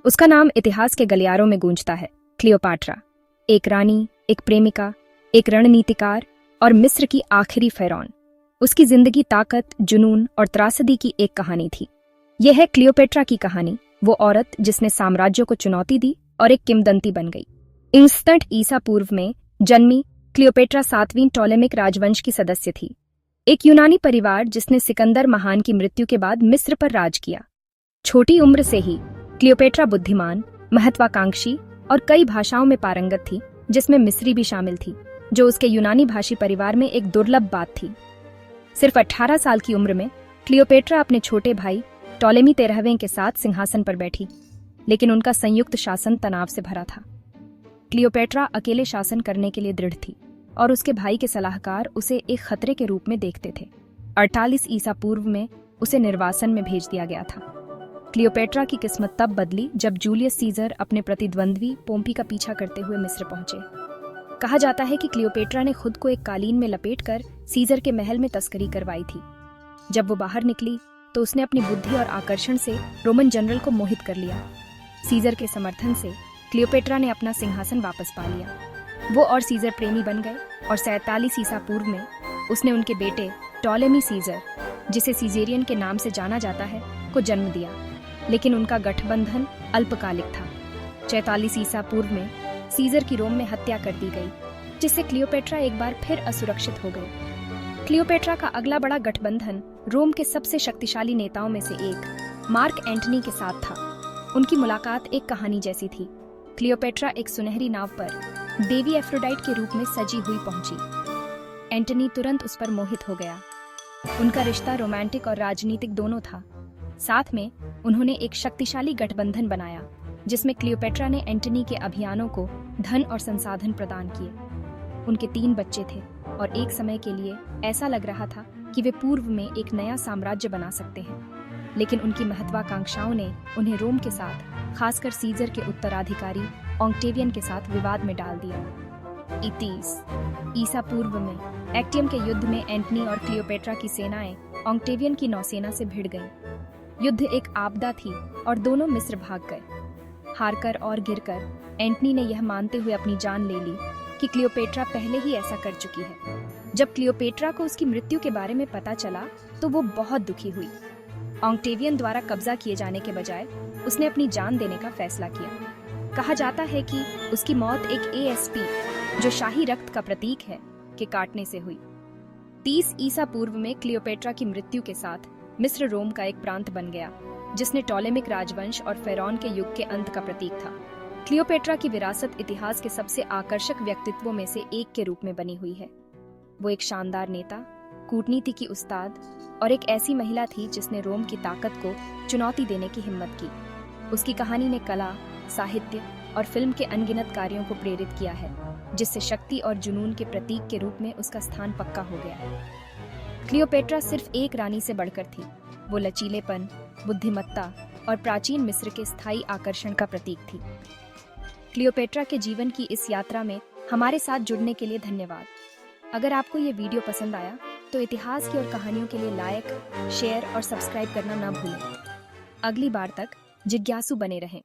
उसका नाम इतिहास के गलियारों में गूंजता है। क्लियोपाट्रा, एक रानी, एक प्रेमिका, एक रणनीतिकार और मिस्र की आखिरी फ़िरौन। उसकी जिंदगी ताकत, जुनून और त्रासदी की एक कहानी थी। यह है क्लियोपेट्रा की कहानी, वो औरत जिसने साम्राज्यों को चुनौती दी और एक किंवदंती बन गई। इंस्टंट ईसा पूर्व में जन्मी क्लियोपेट्रा 7वीं टॉलेमिक राजवंश की सदस्य थी, एक यूनानी परिवार जिसने सिकंदर महान की मृत्यु के बाद मिस्र पर राज किया। छोटी उम्र से ही क्लियोपेट्रा बुद्धिमान, महत्वाकांक्षी और कई भाषाओं में पारंगत थी, जिसमें मिस्री भी शामिल थी, जो उसके यूनानी भाषी परिवार में एक दुर्लभ बात थी। सिर्फ 18 साल की उम्र में क्लियोपेट्रा अपने छोटे भाई टॉलेमी 13वें के साथ सिंहासन पर बैठी, लेकिन उनका संयुक्त शासन तनाव से भरा था। क्लियोपेट्रा अकेले शासन करने के लिए दृढ़ थी और उसके भाई के सलाहकार उसे एक खतरे के रूप में देखते थे। 48 ईसा पूर्व में उसे निर्वासन में भेज दिया गया था। क्लियोपेट्रा की किस्मत तब बदली जब जूलियस सीजर अपने प्रतिद्वंद्वी पोम्पी का पीछा करते हुए मिस्र पहुंचे। कहा जाता है कि क्लियोपेट्रा ने खुद को एक कालीन में लपेटकर सीजर के महल में तस्करी करवाई थी। जब वो बाहर निकली तो उसने अपनी बुद्धि और आकर्षण से रोमन जनरल को मोहित कर लिया। सीजर के समर्थन से क्लियोपेट्रा ने अपना सिंहासन वापस पा लिया। वो और सीजर प्रेमी बन गए और 47 ईसा पूर्व में उसने उनके बेटे टॉलेमी सीजर, जिसे सीजेरियन के नाम से जाना जाता है, को जन्म दिया। लेकिन उनका गठबंधन अल्पकालिक था। 44 ईसा पूर्व में सीजर की रोम में हत्या कर दी गई, जिससे क्लियोपेट्रा एक बार फिर असुरक्षित हो गई। क्लियोपेट्रा का अगला बड़ा गठबंधन रोम के सबसे शक्तिशाली नेताओं में से एक मार्क एंटनी के साथ था। उनकी मुलाकात एक कहानी जैसी थी। क्लियोपेट्रा एक सुनहरी नाव पर देवी एफ्रोडाइट के रूप में सजी हुई पहुंची। एंटनी तुरंत उस पर मोहित हो गया। उनका रिश्ता रोमांटिक और राजनीतिक दोनों था। साथ में उन्होंने एक शक्तिशाली गठबंधन बनाया, जिसमें क्लियोपेट्रा ने एंटनी के अभियानों को धन और संसाधन प्रदान किए। उनके 3 बच्चे थे और एक समय के लिए ऐसा लग रहा था कि वे पूर्व में एक नया साम्राज्य बना सकते हैं। लेकिन उनकी महत्वाकांक्षाओं ने उन्हें रोम के साथ, खासकर सीजर के उत्तराधिकारी ऑक्टेवियन के साथ विवाद में डाल दिया। 31 ईसा पूर्व में एक्टियम के युद्ध में एंटनी और क्लियोपेट्रा की सेनाएं ऑक्टेवियन की नौसेना से भिड़ गईं। युद्ध एक आपदा थी और दोनों मिस्र भाग गए। हारकर और गिरकर एंटनी ने यह मानते हुए अपनी जान ले ली कि क्लियोपेट्रा पहले ही ऐसा कर चुकी है। जब क्लियोपेट्रा को उसकी मृत्यु के बारे में पता चला तो वो बहुत दुखी हुई। ऑक्टेवियन द्वारा कब्जा किए जाने के बजाय उसने अपनी जान देने का फैसला किया। कहा जाता है कि उसकी मौत एक एएसपी, जो शाही रक्त का प्रतीक है, के काटने से हुई। 30 ईसा पूर्व में क्लियोपेट्रा की मृत्यु के साथ मिस्र रोम का एक प्रांत बन गया, जिसने टॉलेमिक राजवंश और फेरौन के युग के अंत का प्रतीक था। क्लियोपेट्रा की विरासत इतिहास के सबसे आकर्षक व्यक्तित्वों में से एक के रूप में बनी हुई है। वो एक शानदार नेता, कूटनीति की उस्ताद और एक ऐसी महिला थी जिसने रोम की ताकत को चुनौती देने की हिम्मत की। उसकी कहानी ने कला, साहित्य और फिल्म के अनगिनत कार्यों को प्रेरित किया है, जिससे शक्ति और जुनून के प्रतीक के रूप में उसका स्थान पक्का हो गया। क्लियोपेट्रा सिर्फ एक रानी से बढ़कर थी। वो लचीलेपन, बुद्धिमत्ता और प्राचीन मिस्र के स्थायी आकर्षण का प्रतीक थी। क्लियोपेट्रा के जीवन की इस यात्रा में हमारे साथ जुड़ने के लिए धन्यवाद। अगर आपको ये वीडियो पसंद आया तो इतिहास की और कहानियों के लिए लाइक, शेयर और सब्सक्राइब करना ना भूलें। अगली बार तक जिज्ञासु बने रहें।